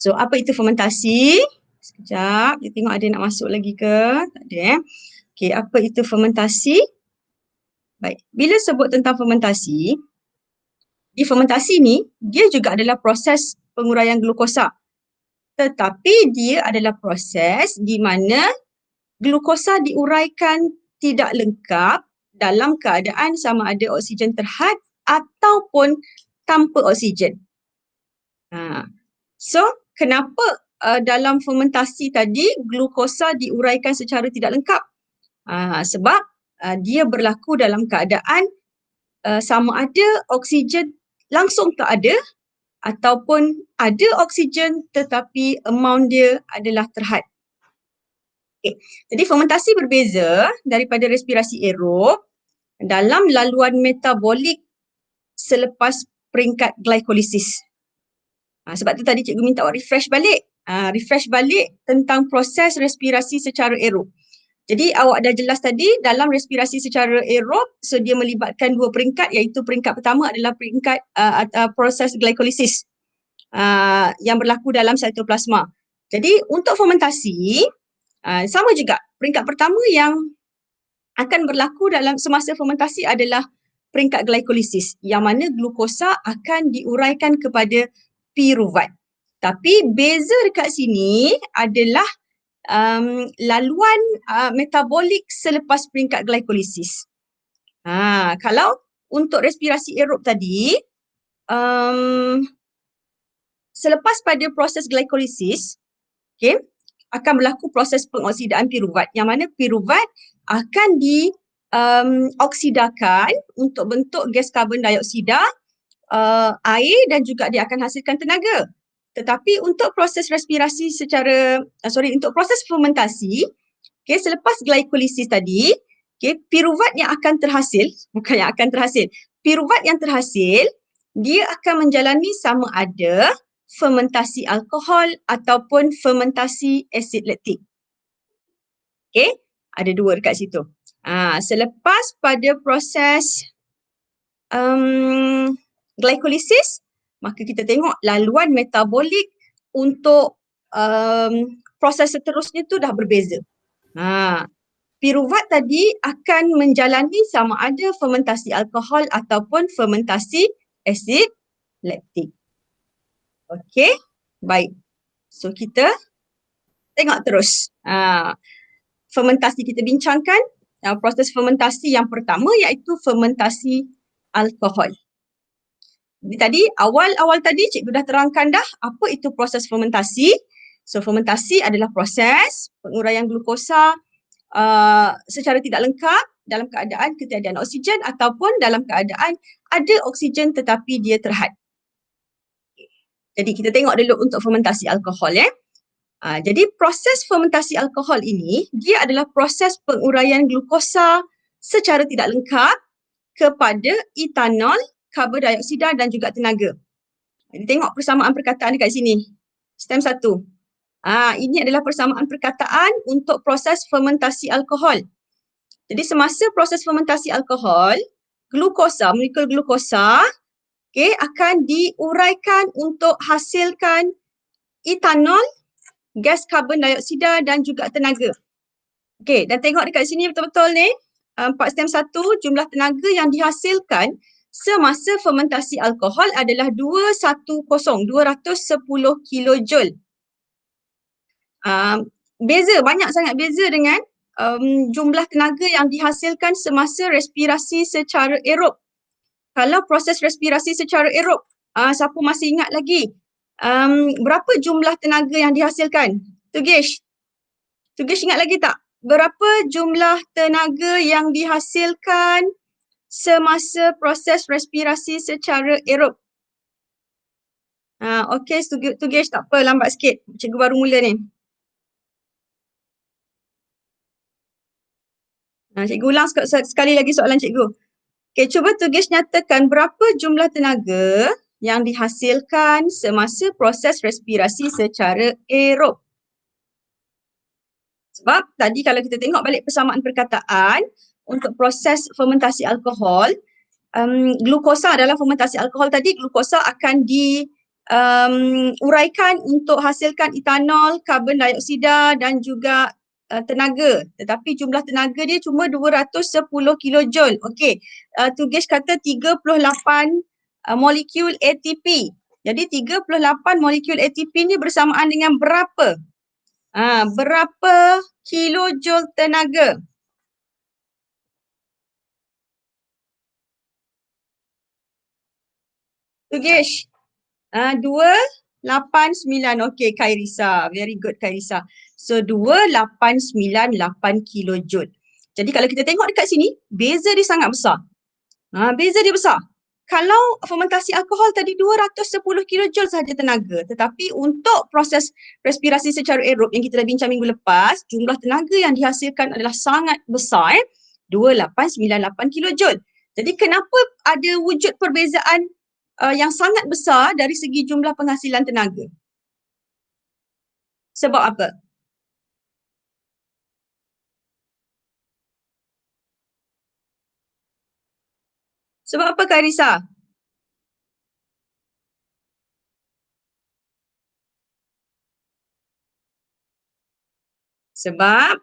So, apa itu fermentasi? Sekejap, kita tengok ada nak masuk lagi ke? Tak ada Okey, apa itu fermentasi? Baik, bila sebut tentang fermentasi, di fermentasi ni, dia juga adalah proses penguraian glukosa. Tetapi dia adalah proses di mana glukosa diuraikan tidak lengkap dalam keadaan sama ada oksigen terhad ataupun tanpa oksigen. So, kenapa dalam fermentasi tadi glukosa diuraikan secara tidak lengkap? Sebab dia berlaku dalam keadaan sama ada oksigen langsung tak ada ataupun ada oksigen tetapi amount dia adalah terhad. Okay. Jadi fermentasi berbeza daripada respirasi aerob dalam laluan metabolik selepas peringkat glikolisis. Sebab tu tadi cikgu minta awak refresh balik. Refresh balik tentang proses respirasi secara aerob. Jadi awak dah jelas tadi dalam respirasi secara aerob, so dia melibatkan dua peringkat, iaitu peringkat pertama adalah peringkat proses glikolisis yang berlaku dalam cytoplasma. Jadi untuk fermentasi, sama juga. Peringkat pertama yang akan berlaku dalam semasa fermentasi adalah peringkat glikolisis, yang mana glukosa akan diuraikan kepada piruvat. Tapi beza dekat sini adalah laluan metabolik selepas peringkat glikolisis. Kalau untuk respirasi aerob tadi, selepas pada proses glikolisis, okay, akan berlaku proses pengoksidaan piruvat, yang mana piruvat akan dioksidakan untuk bentuk gas karbon dioksida, air, dan juga dia akan hasilkan tenaga. Tetapi untuk proses respirasi untuk proses fermentasi, okay, selepas glikolisis tadi, okay, piruvat yang akan terhasil, piruvat yang terhasil, dia akan menjalani sama ada fermentasi alkohol ataupun fermentasi asid laktik. Okay, ada dua dekat situ. Selepas pada proses glikolisis, maka kita tengok laluan metabolik untuk proses seterusnya tu dah berbeza. Piruvat tadi akan menjalani sama ada fermentasi alkohol ataupun fermentasi asid laktik. Okey, baik. So kita tengok terus. Fermentasi kita bincangkan, proses fermentasi yang pertama iaitu fermentasi alkohol. Jadi tadi awal tadi cikgu dah terangkan dah apa itu proses fermentasi. So fermentasi adalah proses penguraian glukosa secara tidak lengkap dalam keadaan ketiadaan oksigen ataupun dalam keadaan ada oksigen tetapi dia terhad. Jadi kita tengok dulu untuk fermentasi alkohol jadi proses fermentasi alkohol ini dia adalah proses penguraian glukosa secara tidak lengkap kepada etanol, karbon dioksida dan juga tenaga. Jadi tengok persamaan perkataan dekat sini. Stem 1. Ini adalah persamaan perkataan untuk proses fermentasi alkohol. Jadi semasa proses fermentasi alkohol, molekul glukosa akan diuraikan untuk hasilkan etanol, gas karbon dioksida dan juga tenaga. Dan tengok dekat sini betul-betul ni, 4 stem 1, jumlah tenaga yang dihasilkan semasa fermentasi alkohol adalah 210 kilojoule. Banyak sangat beza dengan jumlah tenaga yang dihasilkan semasa respirasi secara aerob. Kalau proses respirasi secara aerob, siapa masih ingat lagi berapa jumlah tenaga yang dihasilkan? Tugesh ingat lagi tak? Berapa jumlah tenaga yang dihasilkan semasa proses respirasi secara aerob? Okey, Tugesh tak apa, lambat sikit. Cikgu baru mula ni. Cikgu ulang sekali lagi soalan cikgu. Okey, cuba Tugesh nyatakan berapa jumlah tenaga yang dihasilkan semasa proses respirasi secara aerob. Sebab tadi kalau kita tengok balik persamaan perkataan untuk proses fermentasi alkohol, glukosa dalam fermentasi alkohol tadi, glukosa akan uraikan untuk hasilkan etanol, karbon dioksida dan juga tenaga. Tetapi jumlah tenaga dia cuma 210 kilojoule. Okey, tugas kata 38 molekul ATP. Jadi 38 molekul ATP ni bersamaan dengan berapa? Berapa kilojoule tenaga? Tugesh. 289. Okey, Khairisa. Very good, Khairisa. So, 2898 kilojoule. Jadi, kalau kita tengok dekat sini, beza dia sangat besar. Beza dia besar. Kalau fermentasi alkohol tadi 210 kilojoule sahaja tenaga. Tetapi untuk proses respirasi secara aerob yang kita dah bincang minggu lepas, jumlah tenaga yang dihasilkan adalah sangat besar. 2898 kilojoule. Jadi, kenapa ada wujud perbezaan yang sangat besar dari segi jumlah penghasilan tenaga? Sebab apa? Sebab apa, Kak Risa? Sebab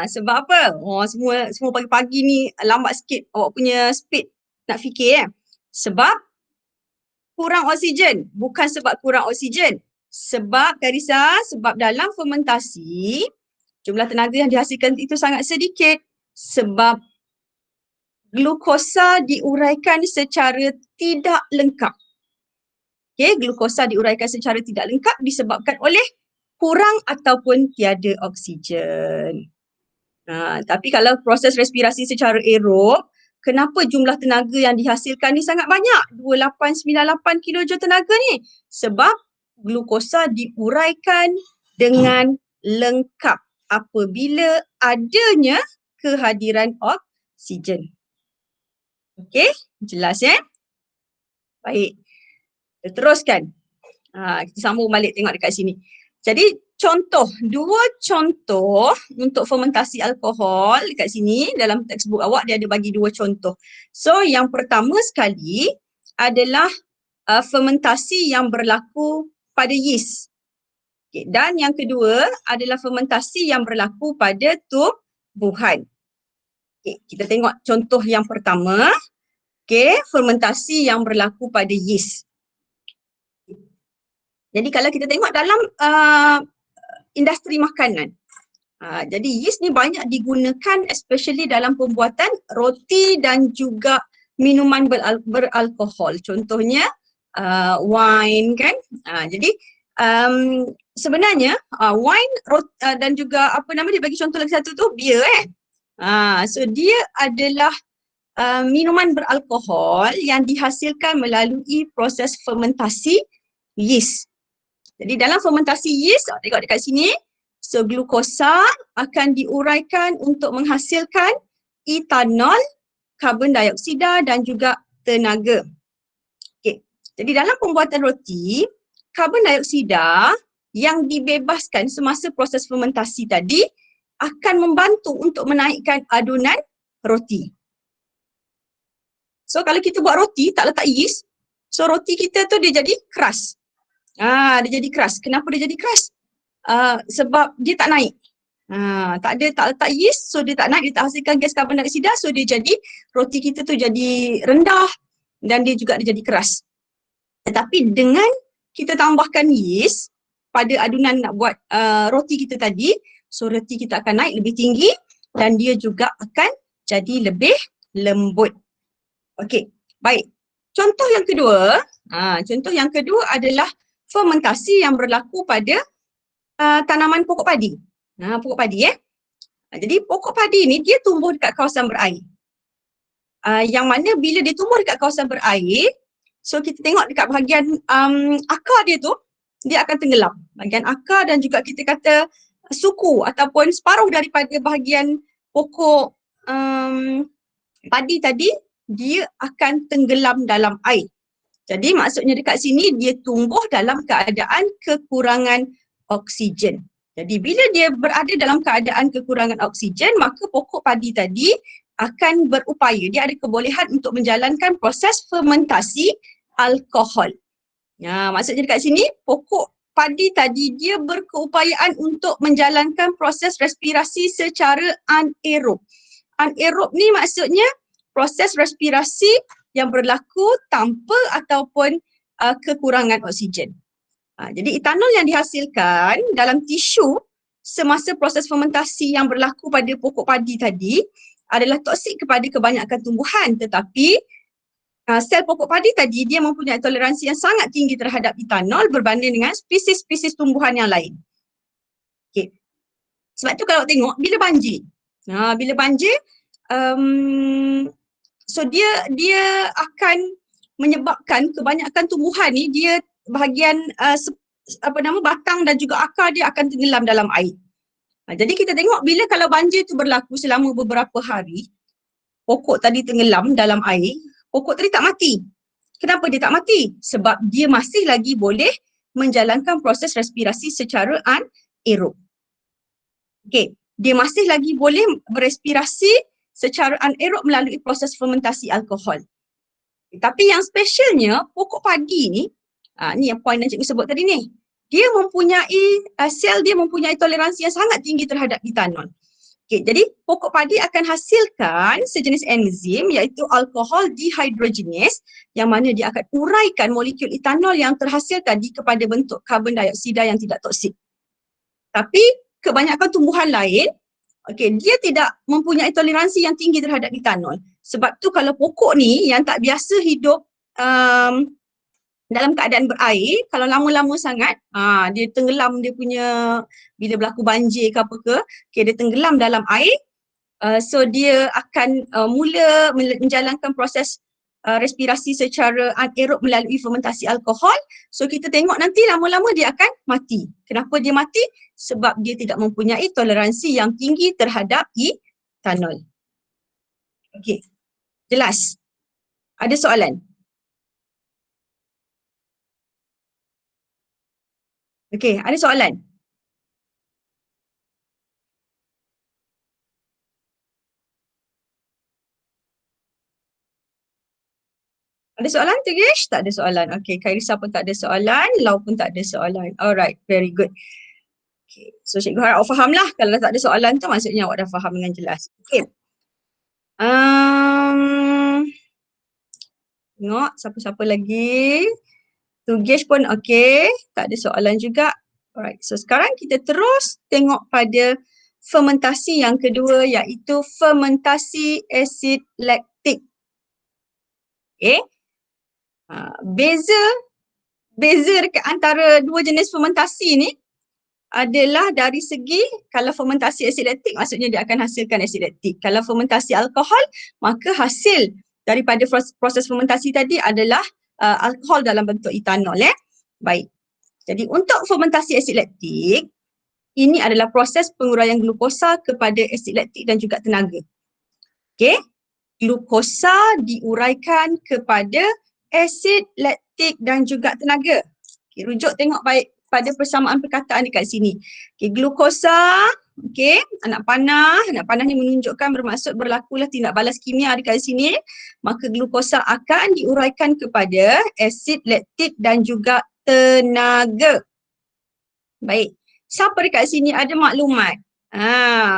sebab apa? Semua pagi-pagi ni lambat sikit awak punya speed nak fikir. Sebab kurang oksigen. Bukan sebab kurang oksigen. Sebab, Karisa, sebab dalam fermentasi, jumlah tenaga yang dihasilkan itu sangat sedikit. Sebab glukosa diuraikan secara tidak lengkap. Okay, glukosa diuraikan secara tidak lengkap disebabkan oleh kurang ataupun tiada oksigen. Tapi kalau proses respirasi secara aerob, kenapa jumlah tenaga yang dihasilkan ni sangat banyak? 2898 kilojoule tenaga ni. Sebab glukosa diuraikan dengan lengkap apabila adanya kehadiran oksigen. Okey, jelas ya? Baik, kita teruskan. Kita sambung balik tengok dekat sini. Jadi dua contoh untuk fermentasi alkohol dekat sini dalam textbook awak dia ada bagi dua contoh. So yang pertama sekali adalah fermentasi yang berlaku pada yeast. Okay. Dan yang kedua adalah fermentasi yang berlaku pada tumbuhan. Okay. Kita tengok contoh yang pertama. Okay. Fermentasi yang berlaku pada yeast. Jadi kalau kita tengok dalam industri makanan, jadi yeast ni banyak digunakan especially dalam pembuatan roti dan juga minuman beralkohol. Contohnya wine kan. Jadi sebenarnya wine dan juga apa nama dia bagi contoh lagi satu tu beer so dia adalah minuman beralkohol yang dihasilkan melalui proses fermentasi yeast. Jadi dalam fermentasi yeast, tengok dekat sini, so glukosa akan diuraikan untuk menghasilkan etanol, karbon dioksida dan juga tenaga. Okay. Jadi dalam pembuatan roti, karbon dioksida yang dibebaskan semasa proses fermentasi tadi akan membantu untuk menaikkan adunan roti. So kalau kita buat roti, tak letak yeast, so roti kita tu dia jadi keras. Dia jadi keras. Kenapa dia jadi keras? Sebab dia tak naik. Tak letak yeast, so dia tak naik, dia tak hasilkan gas karbon dioksida, so dia jadi, roti kita tu jadi rendah dan dia juga dia jadi keras. Tetapi dengan kita tambahkan yeast pada adunan nak buat roti kita tadi, so roti kita akan naik lebih tinggi dan dia juga akan jadi lebih lembut. Okey, baik. Contoh yang kedua adalah fermentasi yang berlaku pada tanaman pokok padi. Pokok padi Jadi pokok padi ni dia tumbuh dekat kawasan berair. Yang mana bila dia tumbuh dekat kawasan berair, so kita tengok dekat bahagian akar dia tu, dia akan tenggelam. Bahagian akar dan juga kita kata suku ataupun separuh daripada bahagian pokok padi tadi, dia akan tenggelam dalam air. Jadi maksudnya dekat sini dia tumbuh dalam keadaan kekurangan oksigen. Jadi bila dia berada dalam keadaan kekurangan oksigen, maka pokok padi tadi akan berupaya, dia ada kebolehan untuk menjalankan proses fermentasi alkohol. Maksudnya dekat sini, pokok padi tadi dia berkeupayaan untuk menjalankan proses respirasi secara anaerob. Anaerob ni maksudnya proses respirasi yang berlaku tanpa ataupun kekurangan oksigen. Jadi etanol yang dihasilkan dalam tisu semasa proses fermentasi yang berlaku pada pokok padi tadi adalah toksik kepada kebanyakan tumbuhan, tetapi sel pokok padi tadi dia mempunyai toleransi yang sangat tinggi terhadap etanol berbanding dengan spesies-spesies tumbuhan yang lain. Okay. Sebab tu kalau tengok bila banjir, so dia akan menyebabkan kebanyakan tumbuhan ni dia bahagian batang dan juga akar dia akan tenggelam dalam air. Jadi kita tengok bila kalau banjir tu berlaku selama beberapa hari, pokok tadi tenggelam dalam air, pokok tadi tak mati. Kenapa dia tak mati? Sebab dia masih lagi boleh menjalankan proses respirasi secara anaerob. Okey, dia masih lagi boleh berespirasi secara anaerob melalui proses fermentasi alkohol. Tapi yang specialnya pokok padi ni, ni yang poin yang cikgu sebut tadi ni, dia mempunyai, sel dia mempunyai toleransi yang sangat tinggi terhadap etanol. Okay, jadi pokok padi akan hasilkan sejenis enzim iaitu alkohol dehydrogenase yang mana dia akan uraikan molekul etanol yang terhasil tadi kepada bentuk karbon dioksida yang tidak toksik. Tapi kebanyakan tumbuhan lain, dia tidak mempunyai toleransi yang tinggi terhadap etanol. Sebab tu kalau pokok ni yang tak biasa hidup dalam keadaan berair, kalau lama-lama sangat, dia tenggelam dia punya, bila berlaku banjir ke apa ke, dia tenggelam dalam air, so dia akan mula menjalankan proses respirasi secara anaerob melalui fermentasi alkohol. So kita tengok nanti lama-lama dia akan mati. Kenapa dia mati? Sebab dia tidak mempunyai toleransi yang tinggi terhadap etanol. Okey, jelas? Ada soalan? Okey, ada soalan? Ada soalan tu, Gish? Tak ada soalan. Okey, Khairisa pun tak ada soalan, Lau pun tak ada soalan. Alright, very good. Okay. So cikgu harap awak faham lah. Kalau tak ada soalan tu maksudnya awak dah faham dengan jelas. Okay. Tengok siapa-siapa lagi. Tugesh pun okay. Tak ada soalan juga. Alright. So sekarang kita terus tengok pada fermentasi yang kedua iaitu fermentasi asid laktik. Okay. Beza dekat antara dua jenis fermentasi ni adalah dari segi kalau fermentasi asid laktik maksudnya dia akan hasilkan asid laktik. Kalau fermentasi alkohol maka hasil daripada proses fermentasi tadi adalah alkohol dalam bentuk etanol. Baik. Jadi untuk fermentasi asid laktik ini adalah proses penguraian glukosa kepada asid laktik dan juga tenaga. Okey. Glukosa diuraikan kepada asid laktik dan juga tenaga. Okay, rujuk tengok baik pada persamaan perkataan dekat sini. Okay, glukosa, anak panah ni menunjukkan bermaksud berlakulah tindak balas kimia dekat sini. Maka glukosa akan diuraikan kepada asid laktik dan juga tenaga. Baik, siapa dekat sini ada maklumat?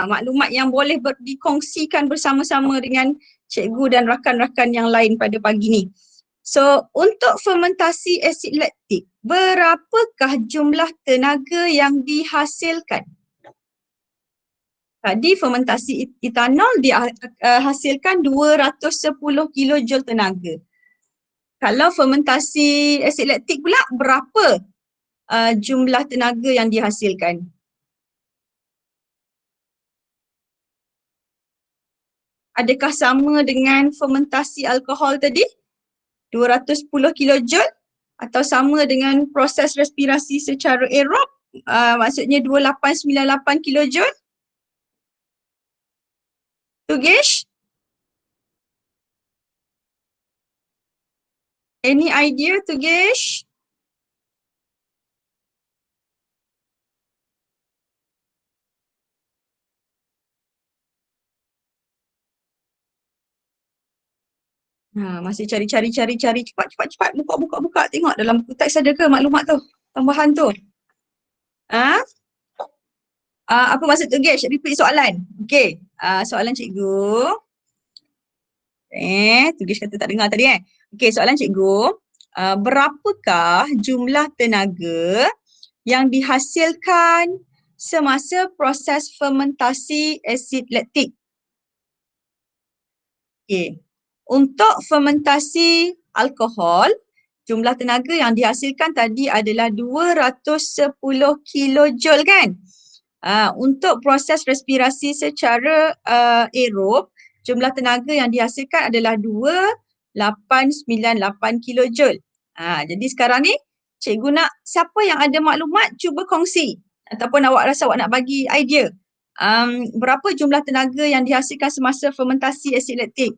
Maklumat yang boleh dikongsikan bersama-sama dengan cikgu dan rakan-rakan yang lain pada pagi ni. So, untuk fermentasi asid laktik, berapakah jumlah tenaga yang dihasilkan? Tadi fermentasi etanol dihasilkan 210 kilojoule tenaga. Kalau fermentasi asid laktik pula, berapa jumlah tenaga yang dihasilkan? Adakah sama dengan fermentasi alkohol tadi? 210 kilojoule atau sama dengan proses respirasi secara aerob, maksudnya 2898 kilojoule. Tugesh? Any idea, Tugesh? Masih cari. Cepat. Buka. Tengok dalam buku teks ada ke maklumat tu? Tambahan tu. Ah, apa maksud tu, Gesh? Repeat soalan. Okey. Soalan cikgu. Tu Gesh kata tak dengar tadi Okey, soalan cikgu. Berapakah jumlah tenaga yang dihasilkan semasa proses fermentasi asid laktik? Okey. Untuk fermentasi alkohol, jumlah tenaga yang dihasilkan tadi adalah 210 kilojoule kan? Untuk proses respirasi secara aerob, jumlah tenaga yang dihasilkan adalah 2898 kilojoule. Jadi sekarang ni, cikgu nak siapa yang ada maklumat cuba kongsi ataupun awak rasa awak nak bagi idea. Berapa jumlah tenaga yang dihasilkan semasa fermentasi asid laktik?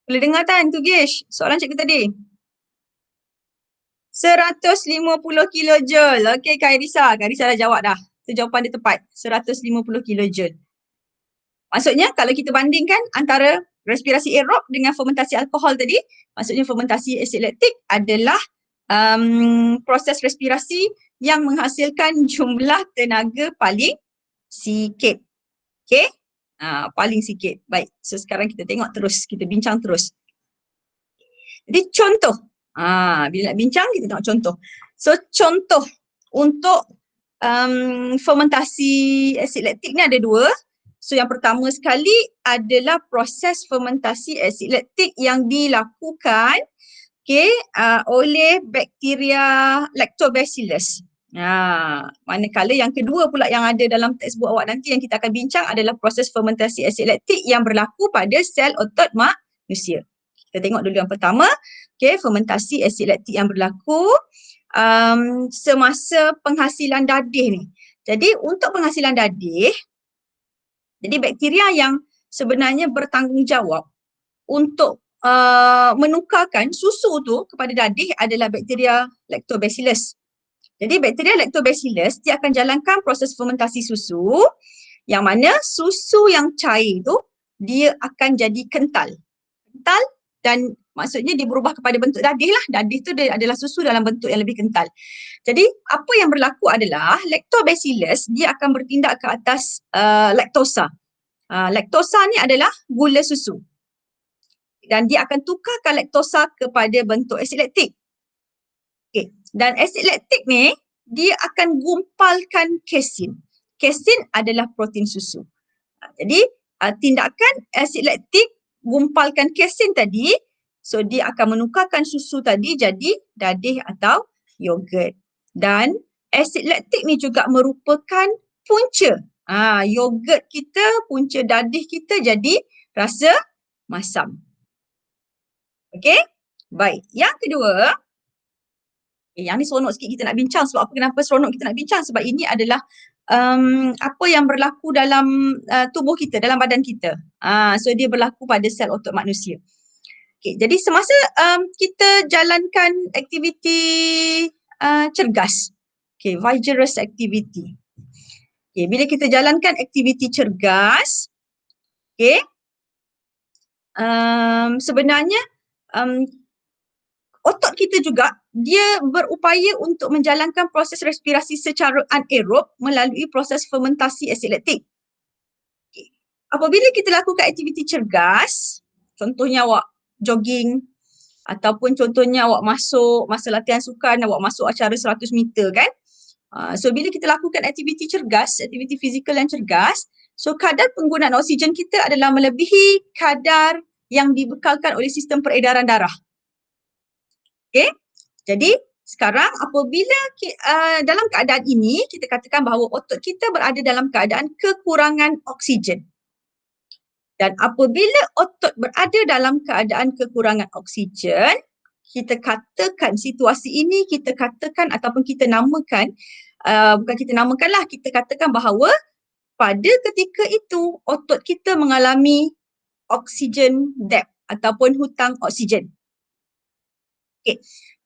Boleh dengar kan tu Gish? Soalan cikgu tadi. 150 kilojoule. Okey Kak Irisa. Kak Irisa dah jawab dah. Itu jawapan dia tepat. 150 kilojoule. Maksudnya kalau kita bandingkan antara respirasi aerob dengan fermentasi alkohol tadi, maksudnya fermentasi asid laktik adalah proses respirasi yang menghasilkan jumlah tenaga paling sikit. Okey? Paling sikit. Baik. So sekarang kita tengok terus. Kita bincang terus. Jadi contoh. Bila nak bincang, kita tengok contoh. So contoh untuk fermentasi asid laktik ni ada dua. So yang pertama sekali adalah proses fermentasi asid laktik yang dilakukan oleh bakteria Lactobacillus. Manakala yang kedua pula yang ada dalam textbook awak nanti yang kita akan bincang adalah proses fermentasi asid laktik yang berlaku pada sel otot manusia. Kita tengok dulu yang pertama, fermentasi asid laktik yang berlaku semasa penghasilan dadih ni. Jadi untuk penghasilan dadih, jadi bakteria yang sebenarnya bertanggungjawab untuk menukarkan susu tu kepada dadih adalah bakteria Lactobacillus. Jadi bakteria Lactobacillus dia akan jalankan proses fermentasi susu yang mana susu yang cair tu dia akan jadi kental. Kental dan maksudnya dia berubah kepada bentuk dadih lah. Dadih tu dia adalah susu dalam bentuk yang lebih kental. Jadi apa yang berlaku adalah Lactobacillus dia akan bertindak ke atas laktosa. Laktosa ni adalah gula susu. Dan dia akan tukarkan laktosa kepada bentuk asid laktik. Dan asid laktik ni dia akan gumpalkan kesin. Kesin adalah protein susu. Jadi tindakan asid laktik gumpalkan kesin tadi, so dia akan menukarkan susu tadi jadi dadih atau yogurt. Dan asid laktik ni juga merupakan punca. Yogurt kita, punca dadih kita jadi rasa masam. Okey? Baik. Yang kedua, yang ni seronok sikit kita nak bincang. Sebab apa, kenapa seronok kita nak bincang? Sebab ini adalah apa yang berlaku dalam tubuh kita, dalam badan kita. So dia berlaku pada sel otot manusia. Okay, jadi semasa kita jalankan aktiviti cergas, vigorous activity. Bila kita jalankan aktiviti cergas, sebenarnya otot kita juga dia berupaya untuk menjalankan proses respirasi secara anaerob melalui proses fermentasi asid laktik. Apabila kita lakukan aktiviti cergas, contohnya awak jogging ataupun contohnya awak masuk masa latihan sukan, awak masuk acara 100 meter kan. So bila kita lakukan aktiviti cergas, aktiviti fizikal yang cergas, so kadar penggunaan oksigen kita adalah melebihi kadar yang dibekalkan oleh sistem peredaran darah. Jadi sekarang apabila dalam keadaan ini kita katakan bahawa otot kita berada dalam keadaan kekurangan oksigen. Dan apabila otot berada dalam keadaan kekurangan oksigen, kita katakan situasi ini kita katakan ataupun kita namakan, bukan kita namakanlah, kita katakan bahawa pada ketika itu otot kita mengalami oksigen debt ataupun hutang oksigen.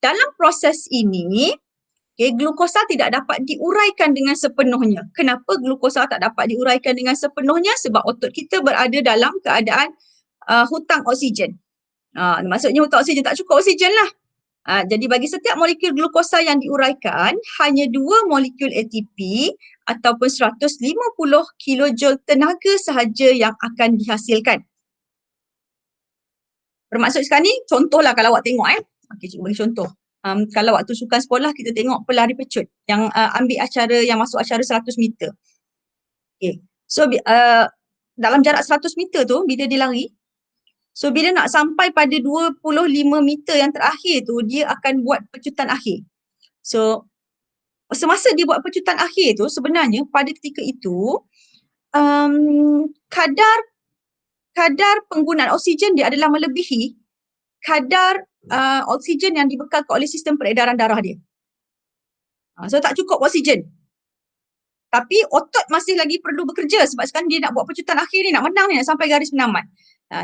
Dalam proses ini, glukosa tidak dapat diuraikan dengan sepenuhnya. Kenapa glukosa tak dapat diuraikan dengan sepenuhnya? Sebab otot kita berada dalam keadaan hutang oksigen. Maksudnya hutang oksigen, tak cukup oksigen lah. Jadi bagi setiap molekul glukosa yang diuraikan, hanya 2 molekul ATP ataupun 150 kilojoule tenaga sahaja yang akan dihasilkan. Bermaksud sekarang ni, contohlah kalau awak tengok Okay, cikgu bagi contoh. Kalau waktu sukan sekolah kita tengok pelari pecut yang ambil acara, yang masuk acara 100 meter. Okay. So dalam jarak 100 meter tu bila dia lari, so bila nak sampai pada 25 meter yang terakhir tu, dia akan buat pecutan akhir. So semasa dia buat pecutan akhir tu, sebenarnya pada ketika itu kadar penggunaan oksigen dia adalah melebihi kadar oksigen yang dibekalkan oleh sistem peredaran darah dia. So tak cukup oksigen. Tapi otot masih lagi perlu bekerja sebab sekarang dia nak buat pecutan akhir ni, nak menang ni, nak sampai garis penamat.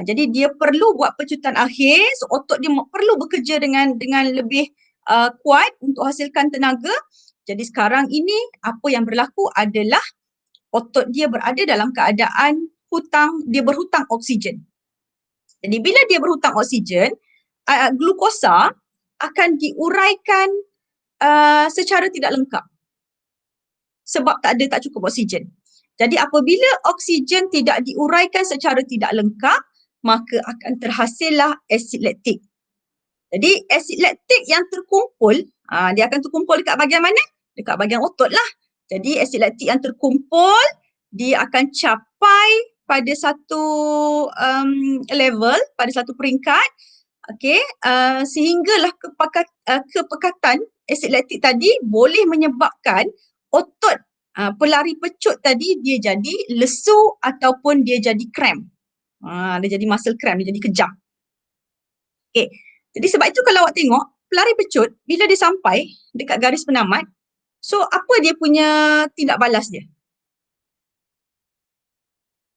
Jadi dia perlu buat pecutan akhir, so otot dia perlu bekerja dengan lebih kuat untuk hasilkan tenaga. Jadi sekarang ini apa yang berlaku adalah otot dia berada dalam keadaan dia berhutang oksigen. Jadi bila dia berhutang oksigen, glukosa akan diuraikan secara tidak lengkap sebab tak cukup oksigen. Jadi apabila oksigen tidak diuraikan secara tidak lengkap, maka akan terhasillah asid laktik. Jadi asid laktik yang terkumpul, dia akan terkumpul dekat bahagian mana? Dekat bahagian otot lah. Jadi asid laktik yang terkumpul, dia akan capai pada satu level, pada satu peringkat, sehinggalah kepekatan asid laktik tadi boleh menyebabkan otot pelari pecut tadi dia jadi lesu ataupun dia jadi cramp. Dia jadi muscle cramp, dia jadi kejang. Jadi sebab itu kalau awak tengok, pelari pecut bila dia sampai dekat garis penamat, so apa dia punya tindak balas dia?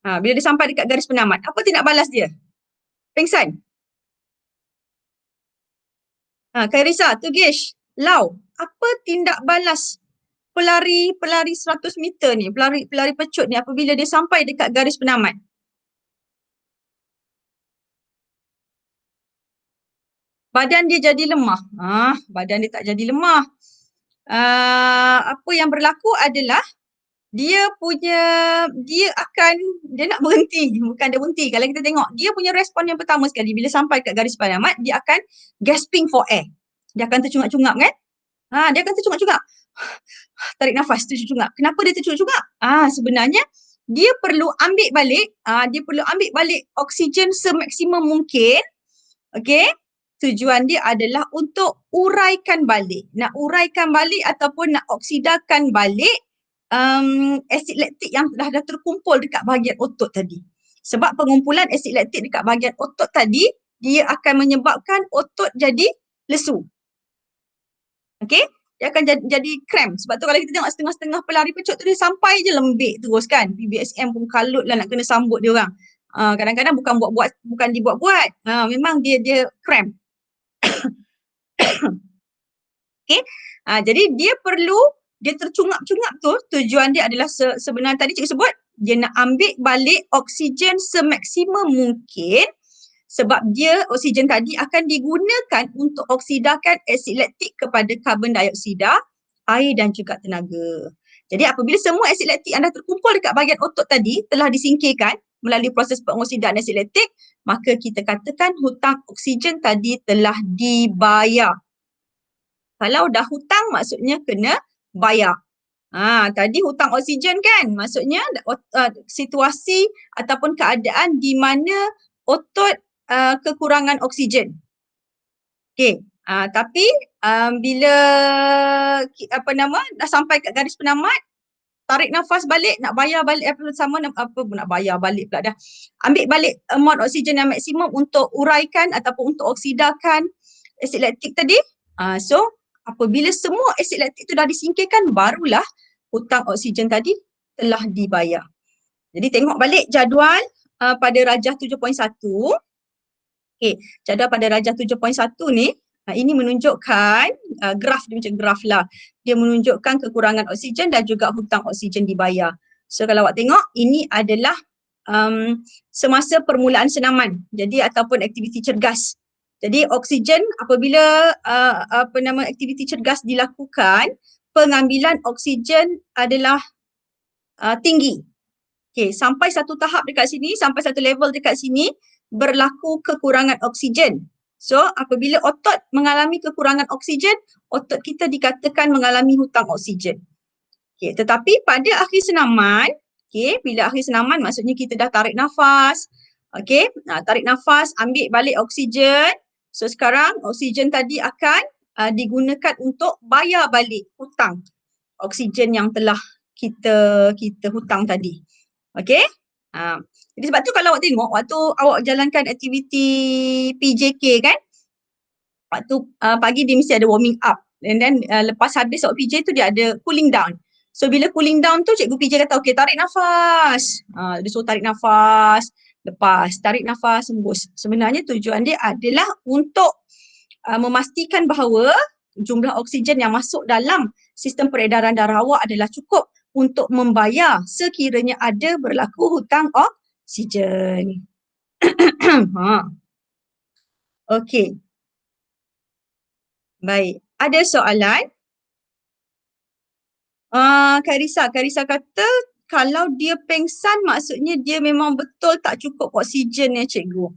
Bila dia sampai dekat garis penamat, apa tindak balas dia? Pengsan? Khairisa, Tugish, Lau, apa tindak balas pelari 100 meter ni, pelari pecut ni apabila dia sampai dekat garis penamat? Badan dia jadi lemah. Badan dia tak jadi lemah. Apa yang berlaku adalah dia nak berhenti. Bukan dia berhenti. Kalau kita tengok, dia punya respon yang pertama sekali bila sampai kat garis penamat, dia akan gasping for air. Dia akan tercungap-cungap kan? Dia akan tercungap-cungap. Tarik nafas, tercungap. Kenapa dia tercungap-cungap? Sebenarnya dia perlu ambil balik oksigen semaksimum mungkin. Okey? Tujuan dia adalah untuk uraikan balik. Nak uraikan balik ataupun nak oksidakan balik asid laktik yang dah terkumpul dekat bahagian otot tadi. Sebab pengumpulan asid laktik dekat bahagian otot tadi, dia akan menyebabkan otot jadi lesu. Okey? Dia akan jadi cramp. Sebab tu kalau kita tengok setengah-setengah pelari pecut tu dia sampai je lembik terus kan. PBSM pun kalut lah nak kena sambut dia orang. Kadang-kadang bukan dibuat-buat. Memang dia cramp. Okay. Jadi dia tercungap-cungap tu, tujuan dia adalah sebenarnya tadi cikgu sebut, dia nak ambil balik oksigen semaksimum mungkin sebab dia oksigen tadi akan digunakan untuk oksidakan asid laktik kepada karbon dioksida, air dan juga tenaga. Jadi apabila semua asid laktik yang dah terkumpul dekat bahagian otot tadi telah disingkirkan melalui proses pengoksidaan asid laktik, maka kita katakan hutang oksigen tadi telah dibayar. Kalau dah hutang maksudnya kena bayar. Tadi hutang oksigen kan, maksudnya situasi ataupun keadaan di mana otot kekurangan oksigen. Okey. Tapi bila dah sampai kat garis penamat, tarik nafas balik, nak bayar balik nak bayar balik pula dah. Ambil balik amount oksigen yang maksimum untuk uraikan ataupun untuk oksidakan asid laktik tadi. So apabila semua asid laktik tu dah disingkirkan, barulah hutang oksigen tadi telah dibayar. Jadi tengok balik jadual pada rajah 7.1. Okey, jadual pada rajah 7.1 ni, Ini menunjukkan graf, dia macam graf lah. Dia menunjukkan kekurangan oksigen dan juga hutang oksigen dibayar. So kalau awak tengok, ini adalah semasa permulaan senaman. Jadi ataupun aktiviti cergas. Jadi oksigen apabila aktiviti cergas dilakukan, pengambilan oksigen adalah tinggi. Okay, sampai satu tahap dekat sini, sampai satu level dekat sini, berlaku kekurangan oksigen. So, apabila otot mengalami kekurangan oksigen, otot kita dikatakan mengalami hutang oksigen. Okay, tetapi pada akhir senaman, okay, bila akhir senaman maksudnya kita dah tarik nafas. Okay, tarik nafas, ambil balik oksigen. So, sekarang oksigen tadi akan digunakan untuk bayar balik hutang oksigen yang telah kita hutang tadi. Okay? Jadi sebab tu kalau awak tengok, waktu awak jalankan aktiviti PJK kan, waktu pagi dia mesti ada warming up. And then lepas habis awak PJ tu dia ada cooling down. So bila cooling down tu cikgu PJ kata, okay tarik nafas. Dia suruh tarik nafas, lepas tarik nafas, hembus. Sebenarnya tujuan dia adalah untuk memastikan bahawa jumlah oksigen yang masuk dalam sistem peredaran darah awak adalah cukup untuk membayar sekiranya ada berlaku hutang oksigen. Okey. Baik. Ada soalan? Kak Risa kata kalau dia pengsan maksudnya dia memang betul tak cukup oksigen ya cikgu.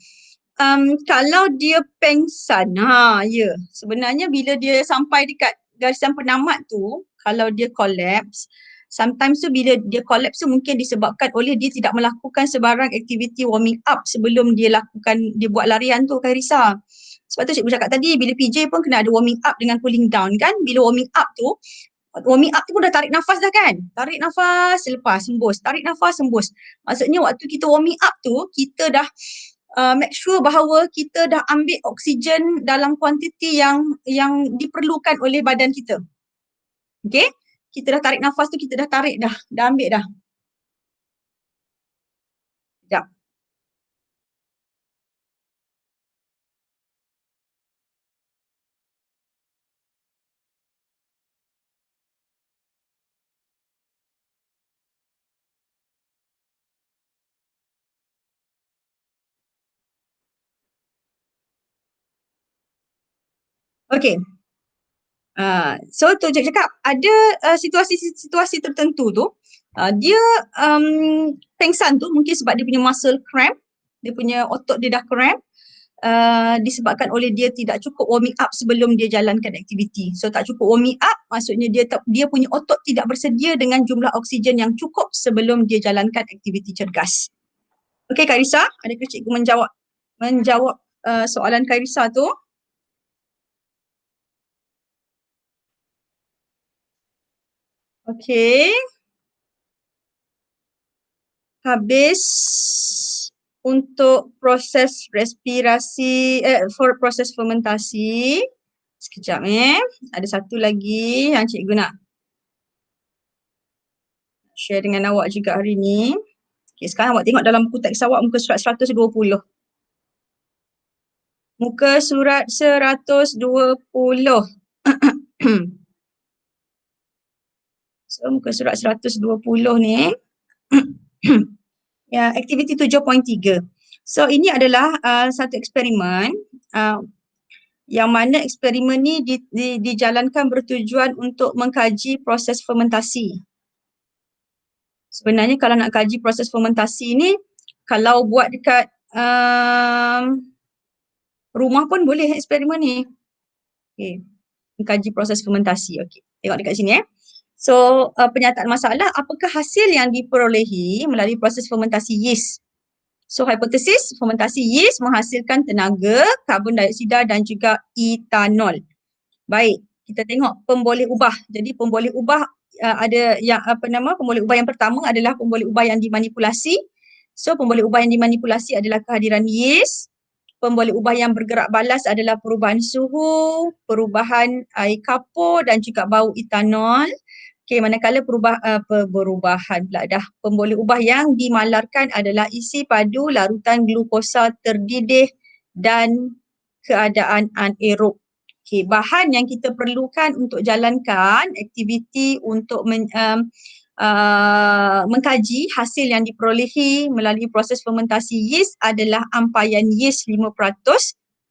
Kalau dia pengsan, ya. Sebenarnya bila dia sampai dekat garisan penamat tu, kalau dia collapse, sometimes tu bila dia collapse tu mungkin disebabkan oleh dia tidak melakukan sebarang aktiviti warming up sebelum dia buat larian tu, Kak Risa. Sebab tu cikgu cakap tadi, bila PJ pun kena ada warming up dengan cooling down kan. Bila warming up tu pun dah tarik nafas dah kan. Tarik nafas, lepas hembus. Tarik nafas, hembus. Maksudnya waktu kita warming up tu, kita dah make sure bahawa kita dah ambil oksigen dalam kuantiti yang diperlukan oleh badan kita. Okay? Kita dah tarik nafas tu, kita dah tarik dah ambil dah. Sekejap. Okay. So tu cikgu cakap ada situasi-situasi tertentu tu dia pengsan tu mungkin sebab dia punya muscle cramp, dia punya otot dia dah cramp, disebabkan oleh dia tidak cukup warming up sebelum dia jalankan aktiviti. So tak cukup warming up maksudnya dia punya otot tidak bersedia dengan jumlah oksigen yang cukup sebelum dia jalankan aktiviti cergas. Okey Kak Risa, adakah cikgu menjawab soalan Kak Risa tu? Okey. Habis untuk proses respirasi, proses fermentasi. Sekejap ada satu lagi yang cikgu nak share dengan awak juga hari ni. Okay, sekarang awak tengok dalam buku teks awak muka surat 120. Muka surat 120. So muka surat 120 ni. Ya, aktiviti 7.3. So ini adalah satu eksperimen yang mana eksperimen ni dijalankan bertujuan untuk mengkaji proses fermentasi. Sebenarnya kalau nak kaji proses fermentasi ni, kalau buat dekat rumah pun boleh eksperimen ni. Okay. Mengkaji proses fermentasi. Okay. Tengok dekat sini So, penyataan masalah, apakah hasil yang diperolehi melalui proses fermentasi yeast? So, hipotesis, fermentasi yeast menghasilkan tenaga, karbon dioksida dan juga etanol. Baik, kita tengok pemboleh ubah. Jadi, pemboleh ubah ada yang pemboleh ubah yang pertama adalah pemboleh ubah yang dimanipulasi. So, pemboleh ubah yang dimanipulasi adalah kehadiran yeast. Pemboleh ubah yang bergerak balas adalah perubahan suhu, perubahan air kapur dan juga bau etanol. Okey, manakala perubahan pula dah. Pemboleh ubah yang dimalarkan adalah isi padu, larutan glukosa terdidih dan keadaan anaerob. Okay, bahan yang kita perlukan untuk jalankan aktiviti untuk mengkaji hasil yang diperolehi melalui proses fermentasi yeast adalah ampaian yeast 5%,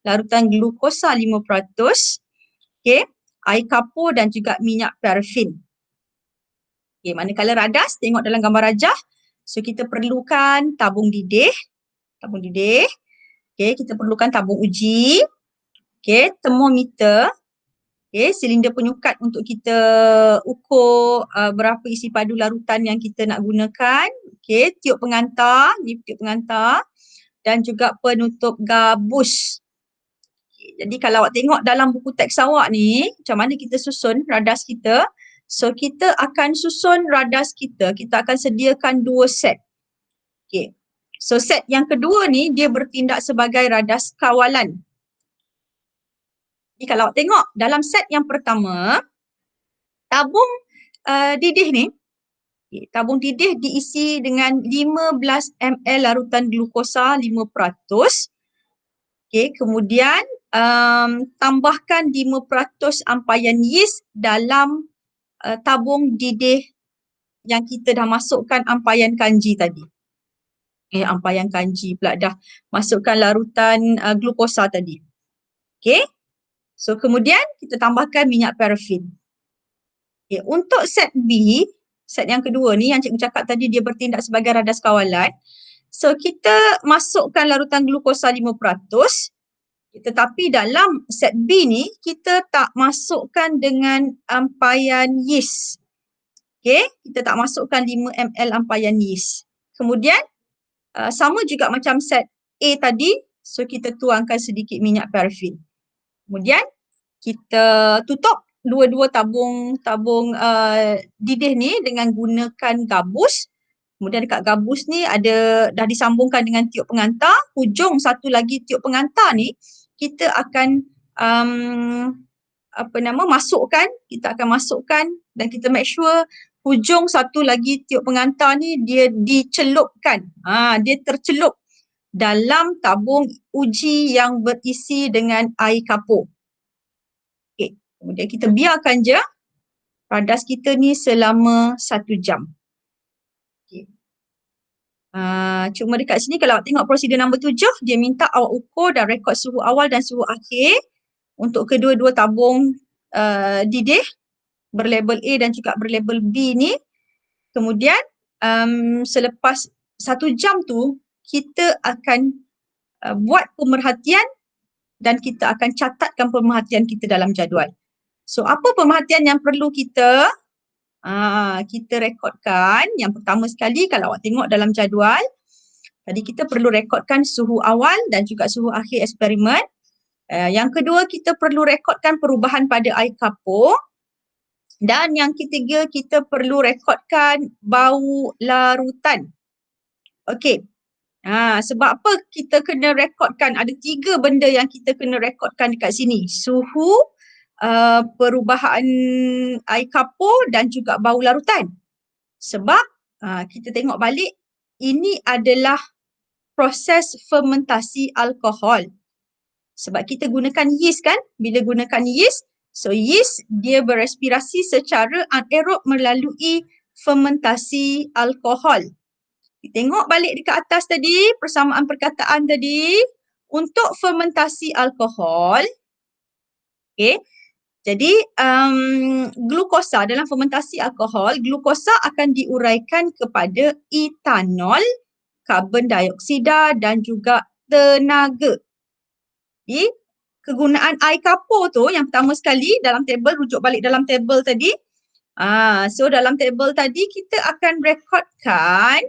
larutan glukosa 5%, okay, air kapur dan juga minyak parafin. Okay, manakala radas, tengok dalam gambar rajah, so kita perlukan tabung didih, okay, kita perlukan tabung uji, okay, termometer, okay, silinder penyukat untuk kita ukur berapa isi padu larutan yang kita nak gunakan, okay, tiup pengantar, ni tiup pengantar dan juga penutup gabus. Okay, jadi kalau awak tengok dalam buku teks awak ni, macam mana kita susun radas kita, so kita akan susun radas kita akan sediakan 2 set. Okay. So set yang kedua ni dia bertindak sebagai radas kawalan. Jadi kalau awak tengok dalam set yang pertama, tabung didih ni, tabung didih diisi dengan 15 ml larutan glukosa 5%. Okay, kemudian tambahkan 5% ampaian yeast dalam tabung didih yang kita dah masukkan ampaian kanji tadi. Ampaian kanji pula dah masukkan larutan glukosa tadi. Okay. So kemudian kita tambahkan minyak parafin. Okay. Untuk set B, set yang kedua ni yang cikgu cakap tadi dia bertindak sebagai radas kawalan. So kita masukkan larutan glukosa 5%. Tetapi dalam set B ni kita tak masukkan dengan ampaian yeast. Okay. Kita tak masukkan 5 ml ampaian yeast. Kemudian sama juga macam set A tadi, so kita tuangkan sedikit minyak parafin. Kemudian kita tutup dua-dua tabung didih ni dengan gunakan gabus. Kemudian dekat gabus ni dah disambungkan dengan tiup pengantar. Hujung satu lagi tiup pengantar ni kita akan masukkan dan kita make sure hujung satu lagi tiup pengantar ni dia dicelupkan. Dia tercelup dalam tabung uji yang berisi dengan air kapur. Okay. Kemudian kita biarkan je radas kita ni selama 1 jam. Okay. Cuma dekat sini kalau awak tengok prosedur nombor 7, dia minta awak ukur dan rekod suhu awal dan suhu akhir untuk kedua-dua tabung didih berlabel A dan juga berlabel B ni. Kemudian selepas 1 jam tu kita akan buat pemerhatian dan kita akan catatkan pemerhatian kita dalam jadual. So apa pemerhatian yang perlu kita rekodkan? Yang pertama sekali kalau awak tengok dalam jadual, tadi kita perlu rekodkan suhu awal dan juga suhu akhir eksperimen. Yang kedua kita perlu rekodkan perubahan pada air kapur. Dan yang ketiga, kita perlu rekodkan bau larutan. Okey. Sebab apa kita kena rekodkan? Ada 3 benda yang kita kena rekodkan dekat sini. Suhu, perubahan air kapur dan juga bau larutan. Sebab kita tengok balik, ini adalah proses fermentasi alkohol. Sebab kita gunakan yeast kan? Bila gunakan yeast, so yeast dia berespirasi secara anaerob melalui fermentasi alkohol. Tengok balik dekat atas tadi, persamaan perkataan tadi. Untuk fermentasi alkohol, okay, jadi glukosa dalam fermentasi alkohol, glukosa akan diuraikan kepada etanol, karbon dioksida dan juga tenaga. Jadi, kegunaan air kapur tu yang pertama sekali dalam tabel, rujuk balik dalam tabel tadi. So dalam tabel tadi kita akan rekodkan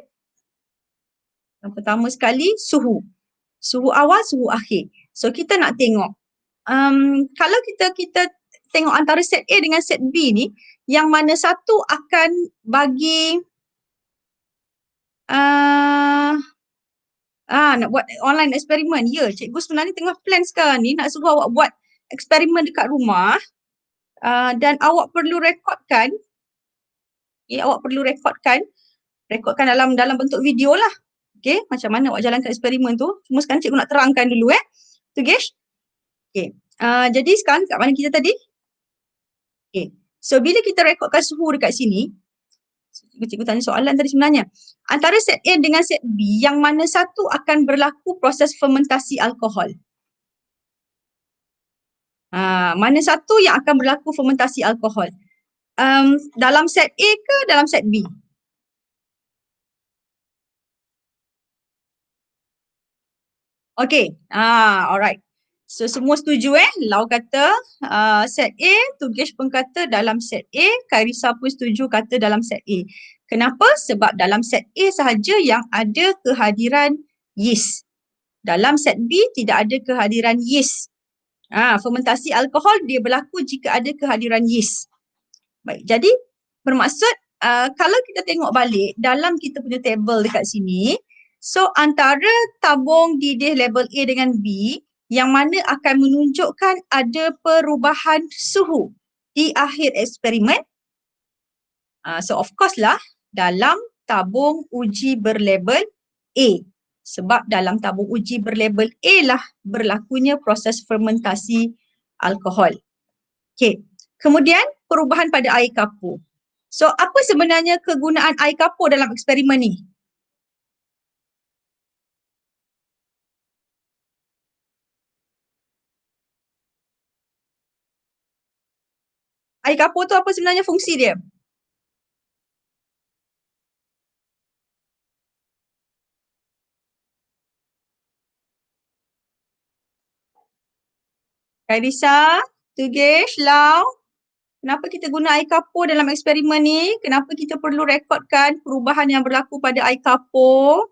yang pertama sekali suhu. Suhu awal, suhu akhir. So kita nak tengok. Kalau kita tengok antara set A dengan set B ni, yang mana satu akan bagi nak buat online eksperimen. Ya, cikgu sebenarnya tengah plan sekarang ni nak suruh awak buat eksperimen dekat rumah dan awak perlu rekodkan. Awak perlu rekodkan dalam bentuk video lah. Okay, macam mana awak jalankan eksperimen tu. Cuma sekarang cikgu nak terangkan dulu. Tu guys. Okay. Jadi sekarang kat mana kita tadi? Okay. So bila kita rekodkan suhu dekat sini, cikgu tanya soalan tadi sebenarnya. Antara set A dengan set B, yang mana satu akan berlaku proses fermentasi alkohol? Mana satu yang akan berlaku fermentasi alkohol? Dalam set A ke dalam set B? Okay, alright. So semua setuju Lau kata set A, Tugesh pun kata dalam set A, Kairisa pun setuju kata dalam set A. Kenapa? Sebab dalam set A sahaja yang ada kehadiran yeast. Dalam set B tidak ada kehadiran yeast. Fermentasi alkohol dia berlaku jika ada kehadiran yeast. Baik, jadi bermaksud kalau kita tengok balik dalam kita punya table dekat sini, so antara tabung didih label A dengan B, yang mana akan menunjukkan ada perubahan suhu di akhir eksperimen? So of course lah dalam tabung uji berlabel A. Sebab dalam tabung uji berlabel A lah berlakunya proses fermentasi alkohol. Okay. Kemudian perubahan pada air kapur. So apa sebenarnya kegunaan air kapur dalam eksperimen ni? Air kapur tu apa sebenarnya fungsi dia? Kairisa, Tugesh, Lau, kenapa kita guna air kapur dalam eksperimen ni? Kenapa kita perlu rekodkan perubahan yang berlaku pada air kapur?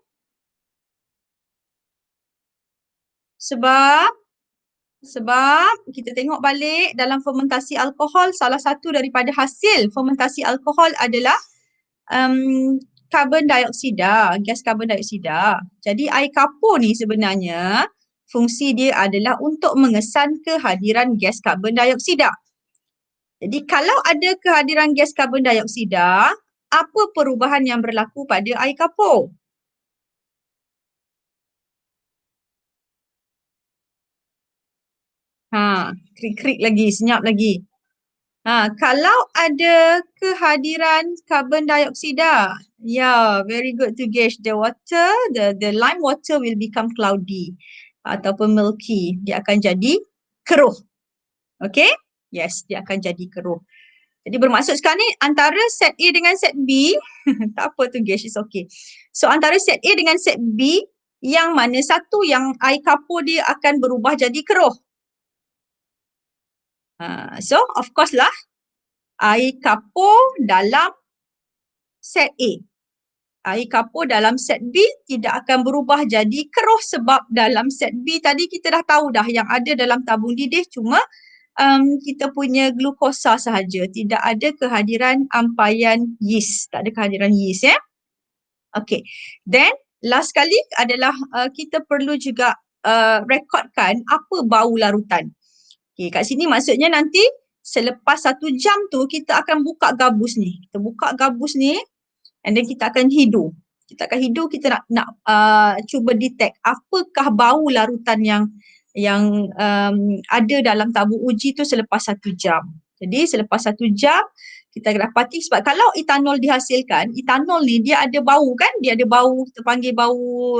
Sebab kita tengok balik dalam fermentasi alkohol, salah satu daripada hasil fermentasi alkohol adalah karbon dioksida, gas karbon dioksida. Jadi air kapur ni sebenarnya fungsi dia adalah untuk mengesan kehadiran gas karbon dioksida. Jadi kalau ada kehadiran gas karbon dioksida, apa perubahan yang berlaku pada air kapur? Krik-krik lagi, senyap lagi. Kalau ada kehadiran karbon dioksida, very good to gauge the water, the lime water will become cloudy ataupun milky. Dia akan jadi keruh. Okay? Yes, dia akan jadi keruh. Jadi bermaksud sekarang ni antara set A dengan set B, tak apa tu gauge, it's okay. So antara set A dengan set B, yang mana satu yang air kapur dia akan berubah jadi keruh? So of course lah, air kapur dalam set A. Air kapur dalam set B tidak akan berubah jadi keruh sebab dalam set B tadi kita dah tahu dah yang ada dalam tabung didih cuma kita punya glukosa sahaja. Tidak ada kehadiran ampaian yeast. Tak ada kehadiran yeast Okay. Then last kali adalah kita perlu juga rekodkan apa bau larutan. Okay, kat sini maksudnya nanti selepas 1 jam tu kita akan buka gabus ni. Kita buka gabus ni and then kita akan hidu. Kita akan hidu, kita nak cuba detect apakah bau larutan yang ada dalam tabung uji tu selepas 1 jam. Jadi selepas 1 jam kita dapati sebab kalau etanol dihasilkan, etanol ni dia ada bau kan? Dia ada bau, kita panggil bau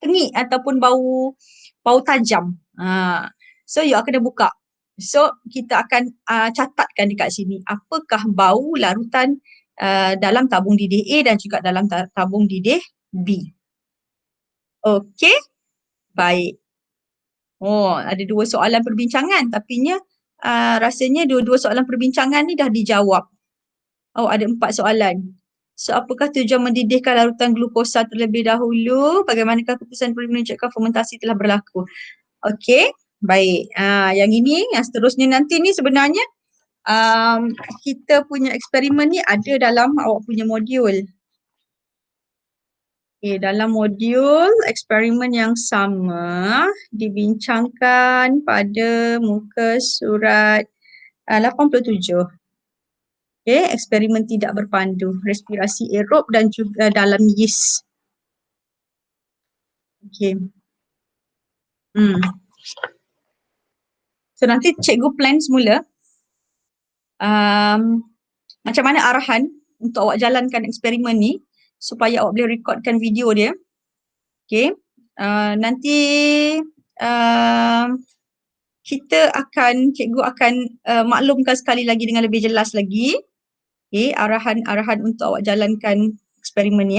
tengik ataupun bau tajam. So you akan buka. So kita akan catatkan dekat sini apakah bau larutan dalam tabung didih A dan juga dalam tabung didih B. Okey, baik. Oh, ada 2 soalan perbincangan tapinya rasanya dua-dua soalan perbincangan ni dah dijawab. Oh, ada 4 soalan. So, apakah tujuan mendidihkan larutan glukosa terlebih dahulu? Bagaimanakah keputusan perlu menunjukkan fermentasi telah berlaku? Okey, baik. Yang ini, yang seterusnya nanti ni sebenarnya kita punya eksperimen ni ada dalam awak punya modul. Okay, dalam modul eksperimen yang sama dibincangkan pada muka surat 87. Okay, eksperimen tidak berpandu, respirasi aerob dan juga dalam yeast. Okay. So nanti cikgu plan semula macam mana arahan untuk awak jalankan eksperimen ni supaya awak boleh rekodkan video dia. Okay. Nanti cikgu akan maklumkan sekali lagi dengan lebih jelas lagi. Okay, arahan-arahan untuk awak jalankan eksperimen ni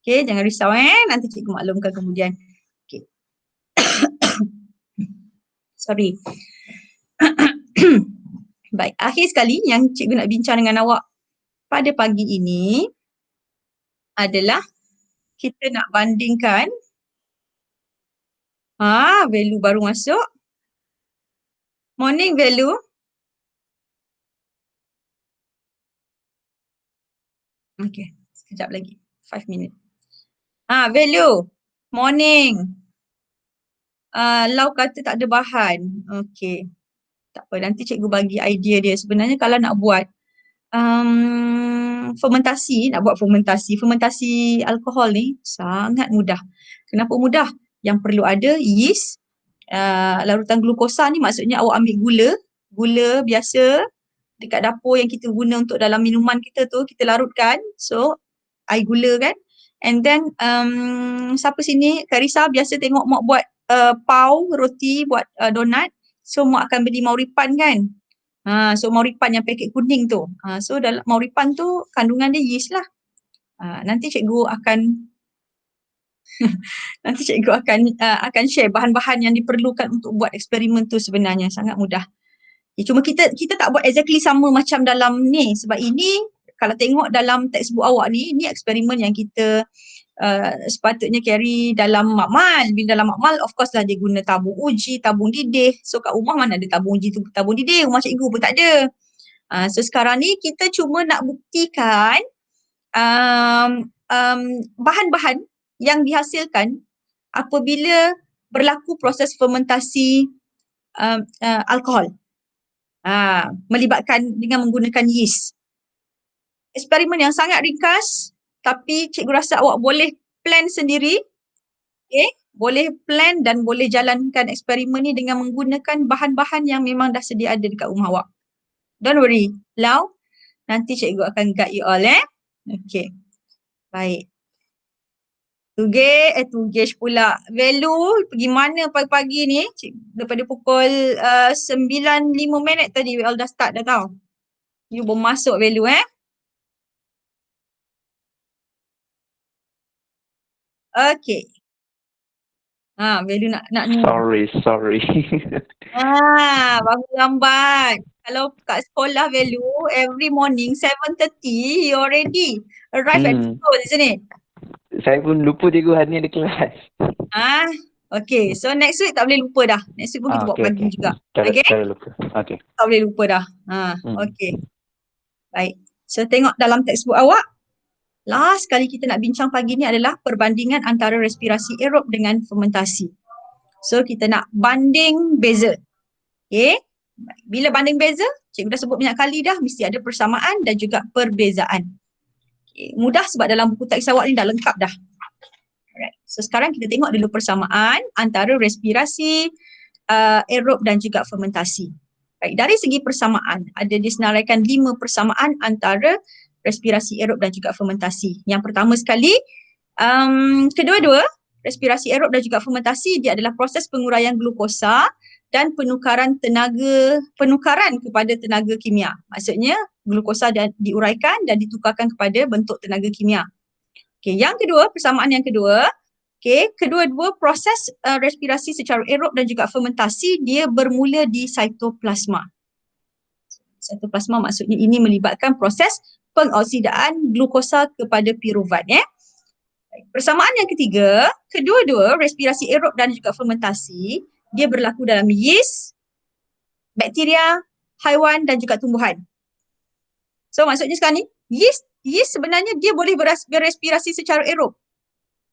Okay, jangan risau nanti cikgu maklumkan kemudian. Okay. Sorry. Baik, akhir sekali yang cikgu nak bincang dengan awak pada pagi ini adalah kita nak bandingkan value baru masuk. Morning value. Okay, sekejap lagi. 5 minit. Value. Morning. Lau kata tak ada bahan. Okay. Tak apa, nanti cikgu bagi idea dia. Sebenarnya kalau nak buat fermentasi alkohol ni sangat mudah. Kenapa mudah? Yang perlu ada yeast, larutan glukosa ni maksudnya awak ambil gula biasa dekat dapur yang kita guna untuk dalam minuman kita tu, kita larutkan. So, air gula kan. And then, siapa sini, Kak Risa biasa tengok mak buat pau, roti, buat donat. So, mak akan beli mauripan kan. So, mauripan yang paket kuning tu. So, dalam mauripan tu kandungan dia yeast lah. Nanti cikgu akan share bahan-bahan yang diperlukan untuk buat eksperimen tu sebenarnya. Sangat mudah. Cuma kita tak buat exactly sama macam dalam ni. Sebab ini kalau tengok dalam textbook awak ni, ini eksperimen yang kita sepatutnya carry dalam makmal. Bila dalam makmal, of course lah dia guna tabung uji, tabung didih. So kat rumah mana ada tabung uji, tabung didih, rumah cikgu pun tak ada. So sekarang ni kita cuma nak buktikan bahan-bahan yang dihasilkan apabila berlaku proses fermentasi alkohol. Melibatkan dengan menggunakan yeast. Eksperimen yang sangat ringkas, tapi cikgu rasa awak boleh plan sendiri. Okay? Boleh plan dan boleh jalankan eksperimen ni dengan menggunakan bahan-bahan yang memang dah sedia ada dekat rumah awak. Don't worry, Lau. Nanti cikgu akan guide you all Okay. Baik. Tugesh pula. Value pergi mana pagi-pagi ni? Daripada pukul 9:05 tadi we all dah start dah tau. You belum masuk value Okay. Value nak ni. Sorry. Bangun lambat. Kalau kat sekolah value every morning 7:30 you already arrive at school, isn't it? Saya pun lupa cikgu hari ni ada kelas. Okay, so next week tak boleh lupa dah. Next week pun kita buat pagi juga. Cara lupa. Okay. Tak boleh lupa dah. Okay. Baik. So tengok dalam textbook awak. Last kali kita nak bincang pagi ni adalah perbandingan antara respirasi aerob dengan fermentasi. So kita nak banding beza. Okay. Bila banding beza, cikgu dah sebut banyak kali dah, mesti ada persamaan dan juga perbezaan. Okay. Mudah sebab dalam buku teks awak ni dah lengkap dah. Alright. So sekarang kita tengok dulu persamaan antara respirasi aerob dan juga fermentasi. Baik, dari segi persamaan, ada disenaraikan 5 persamaan antara respirasi aerob dan juga fermentasi. Yang pertama sekali, kedua-dua, respirasi aerob dan juga fermentasi, dia adalah proses penguraian glukosa dan penukaran kepada tenaga kimia. Maksudnya, glukosa diuraikan dan ditukarkan kepada bentuk tenaga kimia. Okay, yang kedua, persamaan yang kedua, kedua-dua proses respirasi secara aerob dan juga fermentasi, dia bermula di cytoplasma. Cytoplasma maksudnya ini melibatkan proses pengoksidaan glukosa kepada piruvat. Persamaan yang ketiga, kedua-dua respirasi aerob dan juga fermentasi, dia berlaku dalam yeast, bakteria, haiwan dan juga tumbuhan. So maksudnya sekarang ni, yeast sebenarnya dia boleh berespirasi secara aerob.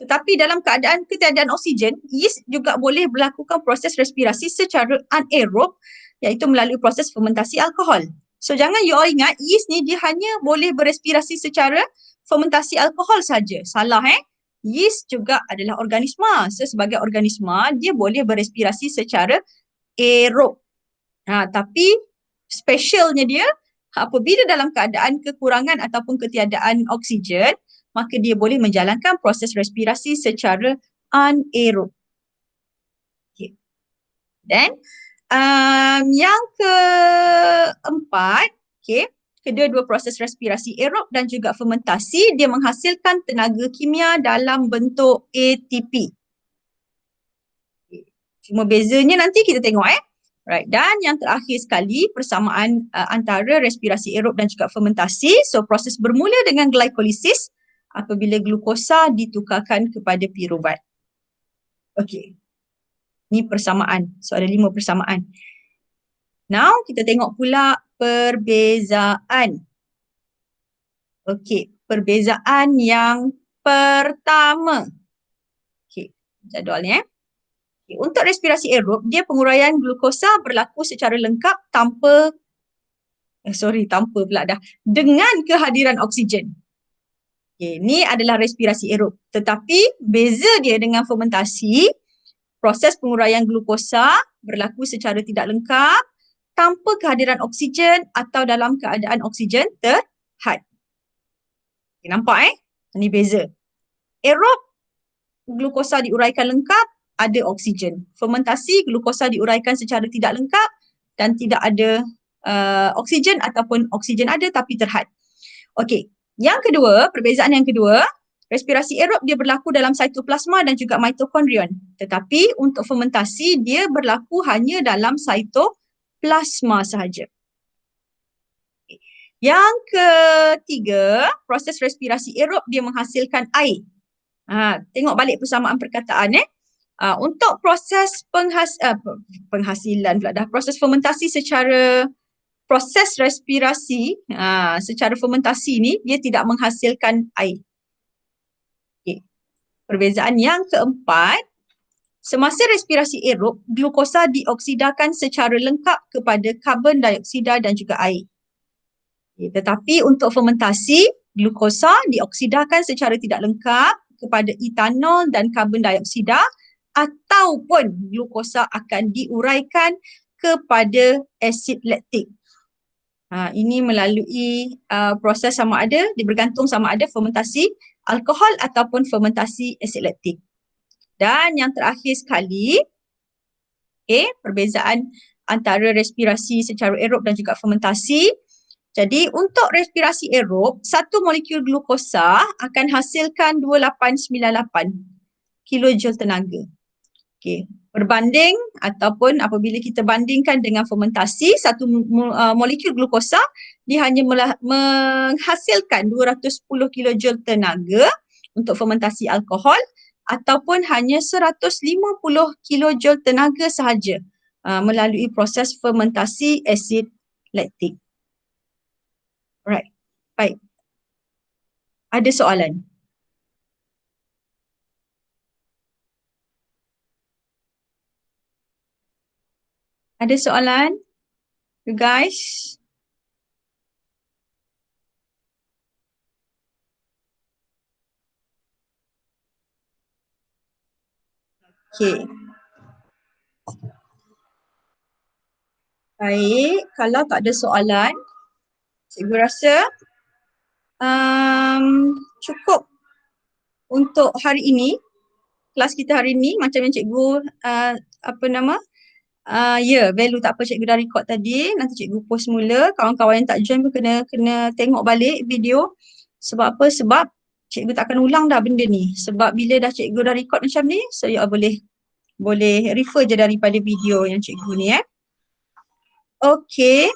Tetapi dalam keadaan ketiadaan oksigen, yeast juga boleh melakukan proses respirasi secara anaerob, iaitu melalui proses fermentasi alkohol. So jangan you all ingat yeast ni dia hanya boleh berespirasi secara fermentasi alkohol saja. Salah Yeast juga adalah organisma. So sebagai organisma dia boleh berespirasi secara aerob. Tapi specialnya dia apabila dalam keadaan kekurangan ataupun ketiadaan oksigen, maka dia boleh menjalankan proses respirasi secara anaerob. Okay. Dan yang keempat, okay, kedua-dua proses respirasi aerob dan juga fermentasi, dia menghasilkan tenaga kimia dalam bentuk ATP. Okay. Cuma bezanya nanti kita tengok Right. Dan yang terakhir sekali, persamaan antara respirasi aerob dan juga fermentasi. So, proses bermula dengan glikolisis apabila glukosa ditukarkan kepada piruvat. Okey. Ini persamaan. So, ada 5 persamaan. Now, kita tengok pula perbezaan. Okey, perbezaan yang pertama. Okey, jadualnya. Okay. Untuk respirasi aerob, dia penguraian glukosa berlaku secara lengkap dengan kehadiran oksigen. Okay. Ini adalah respirasi aerob. Tetapi beza dia dengan fermentasi, proses penguraian glukosa berlaku secara tidak lengkap tanpa kehadiran oksigen atau dalam keadaan oksigen terhad. Okay, nampak Ini beza. Aerob, glukosa diuraikan lengkap, ada oksigen. Fermentasi, glukosa diuraikan secara tidak lengkap dan tidak ada oksigen ataupun oksigen ada tapi terhad. Okey, yang kedua, perbezaan yang kedua, respirasi aerob dia berlaku dalam sitoplasma dan juga mitokondrion. Tetapi untuk fermentasi dia berlaku hanya dalam sitoplasma sahaja. Yang ketiga, proses respirasi aerob dia menghasilkan air. Tengok balik persamaan perkataan untuk proses penghasilan pula dah, proses fermentasi secara proses respirasi secara fermentasi ni dia tidak menghasilkan air. Okay. Perbezaan yang keempat, semasa respirasi aerob, glukosa dioksidakan secara lengkap kepada karbon dioksida dan juga air. Okay. Tetapi untuk fermentasi, glukosa dioksidakan secara tidak lengkap kepada etanol dan karbon dioksida ataupun glukosa akan diuraikan kepada asid laktik. Ini melalui proses sama ada, bergantung sama ada fermentasi alkohol ataupun fermentasi asid laktik. Dan yang terakhir sekali, perbezaan antara respirasi secara aerob dan juga fermentasi. Jadi untuk respirasi aerob, satu molekul glukosa akan hasilkan 2898 kilojoule tenaga. Okay. Berbanding ataupun apabila kita bandingkan dengan fermentasi, satu molekul glukosa dia hanya menghasilkan 210 kilojoule tenaga untuk fermentasi alkohol ataupun hanya 150 kilojoule tenaga sahaja melalui proses fermentasi asid laktik. Alright, baik. Ada soalan? Ada soalan? You guys? Okay. Baik, kalau tak ada soalan, cikgu rasa cukup untuk hari ini. Kelas kita hari ini macam yang cikgu value tak apa cikgu dah record tadi, nanti cikgu post mula. Kawan-kawan yang tak join pun kena tengok balik video. Sebab apa? Sebab cikgu tak akan ulang dah benda ni. Sebab bila dah cikgu dah record macam ni, so you all boleh refer je daripada video yang cikgu ni Okay.